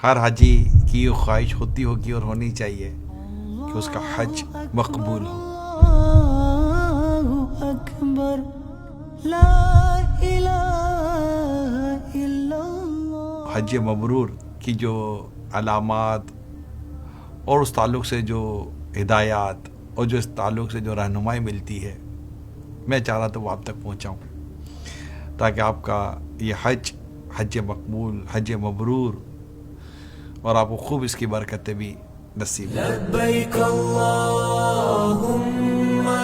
ہر حاجی کی یہ خواہش ہوتی ہوگی اور ہونی چاہیے کہ اس کا حج مقبول ہو۔ اللہ اکبر، لا الہ الا اللہ۔ حج مبرور کی جو علامات اور اس تعلق سے جو ہدایات اور جو اس تعلق سے جو رہنمائی ملتی ہے، میں چاہ رہا تھا وہ آپ تک پہنچاؤں تاکہ آپ کا یہ حج مقبول، حج مبرور، اور آپ کو خوب اس کی برکتیں بھی نصیب ہوں۔ لبیک اللہم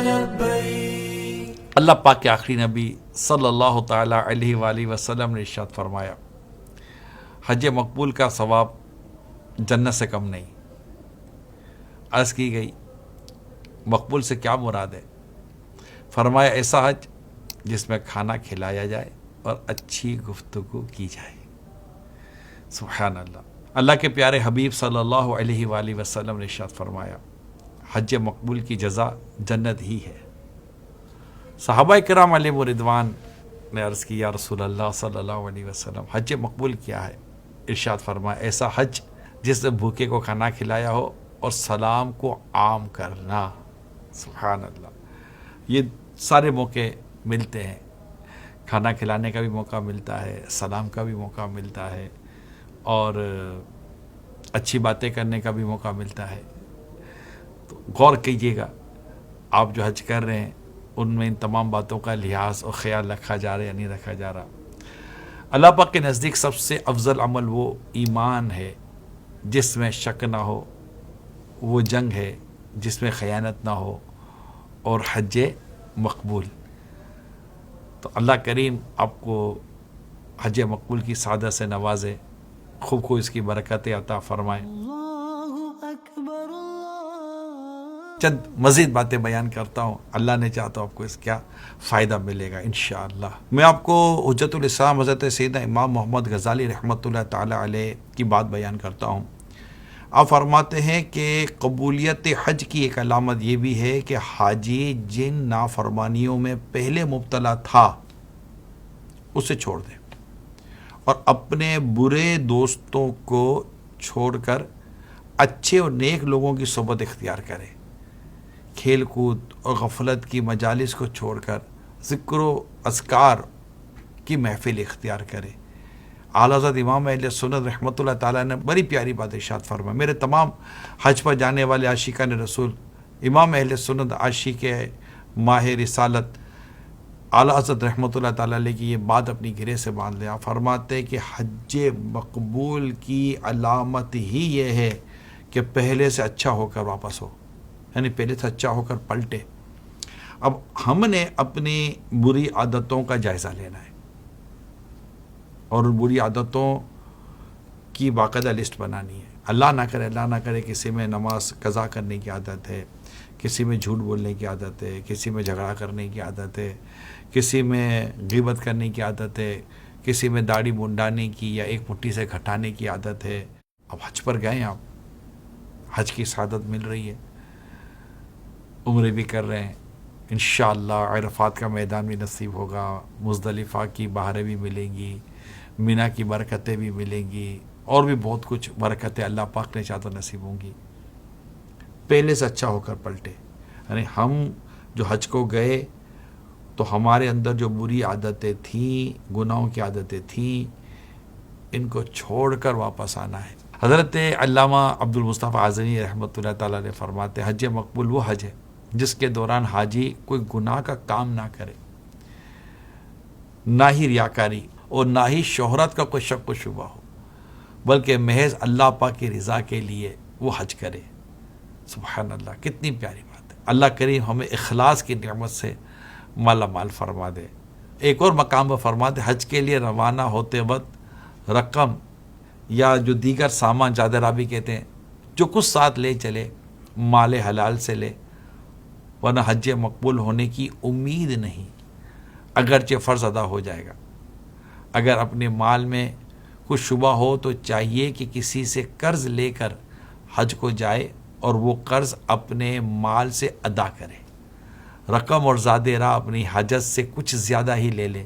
لبیک۔ اللہ پاک کے آخری نبی صلی اللہ تعالی علیہ وآلہ وسلم نے ارشاد فرمایا، حج مقبول کا ثواب جنت سے کم نہیں۔ عرض کی گئی مقبول سے کیا مراد ہے؟ فرمایا ایسا حج جس میں کھانا کھلایا جائے اور اچھی گفتگو کی جائے۔ سبحان اللہ۔ اللہ کے پیارے حبیب صلی اللہ علیہ وآلہ وسلم نے ارشاد فرمایا، حج مقبول کی جزا جنت ہی ہے۔ صحابہ کرام علیہ رضوان نے عرض کی، یا رسول اللہ صلی اللہ علیہ وسلم، حج مقبول کیا ہے؟ ارشاد فرمایا ایسا حج جس نے بھوکے کو کھانا کھلایا ہو اور سلام کو عام کرنا۔ سبحان اللہ۔ یہ سارے موقع ملتے ہیں، کھانا کھلانے کا بھی موقع ملتا ہے، سلام کا بھی موقع ملتا ہے، اور اچھی باتیں کرنے کا بھی موقع ملتا ہے۔ تو غور کیجیے گا، آپ جو حج کر رہے ہیں ان میں ان تمام باتوں کا لحاظ اور خیال رکھا جا رہا ہے یا نہیں رکھا جا رہا۔ اللہ پاک کے نزدیک سب سے افضل عمل وہ ایمان ہے جس میں شک نہ ہو، وہ جنگ ہے جس میں خیانت نہ ہو، اور حج مقبول۔ تو اللہ کریم آپ کو حج مقبول کی سعادت سے نوازے، خوب کو اس کی برکتیں عطا فرمائے۔ اللہ اکبر، اللہ۔ چند مزید باتیں بیان کرتا ہوں، اللہ نے چاہا تو آپ کو اس کا فائدہ ملے گا انشاءاللہ۔ میں آپ کو حجت الاسلام حضرت سیدنا امام محمد غزالی رحمۃ اللہ تعالی علیہ کی بات بیان کرتا ہوں۔ آپ فرماتے ہیں کہ قبولیت حج کی ایک علامت یہ بھی ہے کہ حاجی جن نافرمانیوں میں پہلے مبتلا تھا اسے چھوڑ دے، اور اپنے برے دوستوں کو چھوڑ کر اچھے اور نیک لوگوں کی صحبت اختیار کرے، کھیل کود اور غفلت کی مجالس کو چھوڑ کر ذکر و اذکار کی محفل اختیار کرے۔ اعلیٰ حضرت امام اہل سنت رحمۃ اللہ تعالیٰ نے بڑی پیاری بات ارشاد فرمائی۔ میرے تمام حج پر جانے والے عاشقان رسول، امام اہل سنت عاشق ماہ رسالت اعلیٰ حضرت رحمۃ اللہ تعالیٰ علیہ کی یہ بات اپنی گرے سے باندھ لیں۔ آپ فرماتے ہیں کہ حج مقبول کی علامت ہی یہ ہے کہ پہلے سے اچھا ہو کر واپس ہو، یعنی پہلے سے اچھا ہو کر پلٹے۔ اب ہم نے اپنی بری عادتوں کا جائزہ لینا ہے اور ان بری عادتوں کی باقاعدہ لسٹ بنانی ہے۔ اللہ نہ کرے کسی میں نماز قضا کرنے کی عادت ہے، کسی میں جھوٹ بولنے کی عادت ہے، کسی میں جھگڑا کرنے کی عادت ہے، کسی میں غیبت کرنے کی عادت ہے، کسی میں داڑھی منڈانے کی یا ایک مٹھی سے گھٹانے کی عادت ہے۔ اب حج پر گئے آپ، حج کی سعادت مل رہی ہے، عمرے بھی کر رہے ہیں، انشاءاللہ عرفات کا میدان بھی نصیب ہوگا، مزدلفہ کی بہاریں بھی ملیں گی، مینا کی برکتیں بھی ملیں گی، اور بھی بہت کچھ برکتیں اللہ پاک نے چاہا تو نصیب ہوں گی۔ پہلے سے اچھا ہو کر پلٹے، یعنی ہم جو حج کو گئے تو ہمارے اندر جو بری عادتیں تھیں، گناہوں کی عادتیں تھیں، ان کو چھوڑ کر واپس آنا ہے۔ حضرت علامہ عبد المصطفیٰ اعظمی رحمۃ اللہ تعالیٰ نے فرماتے ہیں، حج مقبول وہ حج ہے جس کے دوران حاجی کوئی گناہ کا کام نہ کرے، نہ ہی ریاکاری اور نہ ہی شہرت کا کوئی شک و شبہ ہو، بلکہ محض اللہ پاک کی رضا کے لیے وہ حج کرے۔ سبحان اللہ، کتنی پیاری بات ہے۔ اللہ کریم ہمیں اخلاص کی نعمت سے مالا مال فرما دے۔ ایک اور مقام پر فرماتے، حج کے لیے روانہ ہوتے وقت رقم یا جو دیگر سامان، زیادہ رابی کہتے ہیں، جو کچھ ساتھ لے چلے مال حلال سے لے، ورنہ حج مقبول ہونے کی امید نہیں، اگرچہ فرض ادا ہو جائے گا۔ اگر اپنے مال میں کچھ شبہ ہو تو چاہیے کہ کسی سے قرض لے کر حج کو جائے اور وہ قرض اپنے مال سے ادا کرے، رقم اور زاد راہ اپنی حاجت سے کچھ زیادہ ہی لے لے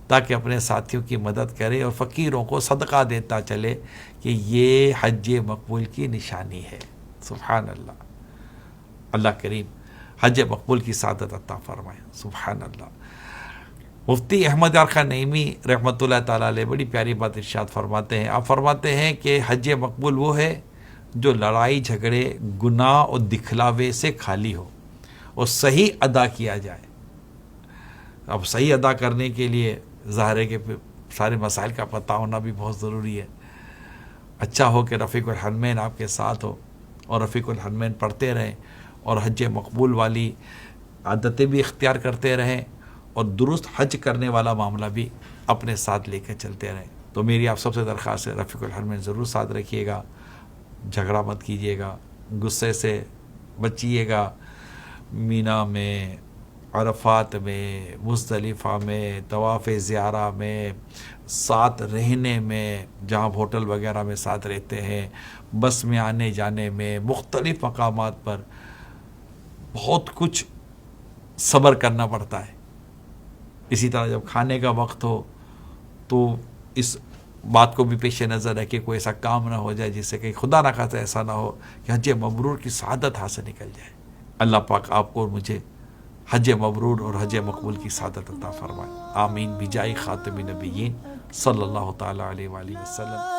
تاکہ اپنے ساتھیوں کی مدد کرے اور فقیروں کو صدقہ دیتا چلے کہ یہ حج مقبول کی نشانی ہے. سبحان اللہ. اللہ کریم حج مقبول کی سعادت عطا فرمائے. سبحان اللہ. مفتی احمد یار خان نعیمی رحمۃ اللہ تعالیٰ علیہ بڑی پیاری بات ارشاد فرماتے ہیں. آپ فرماتے ہیں کہ حج مقبول وہ ہے جو لڑائی جھگڑے گناہ اور دکھلاوے سے خالی ہو اور صحیح ادا کیا جائے. اب صحیح ادا کرنے کے لیے ظاہر ہے کہ سارے مسائل کا پتہ ہونا بھی بہت ضروری ہے. اچھا ہو کہ رفیق الحرمین آپ کے ساتھ ہو اور رفیق الحرمین پڑھتے رہیں اور حج مقبول والی عادتیں بھی اختیار کرتے رہیں اور درست حج کرنے والا معاملہ بھی اپنے ساتھ لے کے چلتے رہیں. تو میری آپ سب سے درخواست ہے رفیق الحرمین ضرور ساتھ رکھیے گا, جھگڑا مت کیجیے گا, غصے سے بچیے گا. مینا میں, عرفات میں, مزدلفہ میں, طواف زیارہ میں, ساتھ رہنے میں, جہاں ہوٹل وغیرہ میں ساتھ رہتے ہیں, بس میں آنے جانے میں, مختلف مقامات پر بہت کچھ صبر کرنا پڑتا ہے. اسی طرح جب کھانے کا وقت ہو تو اس بات کو بھی پیش نظر رکھے کوئی ایسا کام نہ ہو جائے جس سے کہ خدا نہ خواستہ ایسا نہ ہو کہ حج مبرور کی سعادت ہاتھ سے نکل جائے. اللہ پاک آپ کو اور مجھے حج مبرور اور حج مقبول کی سعادت عطا فرمائے. آمین بجائے خاتم النبیین صلی اللہ تعالی علیہ وآلہ وسلم.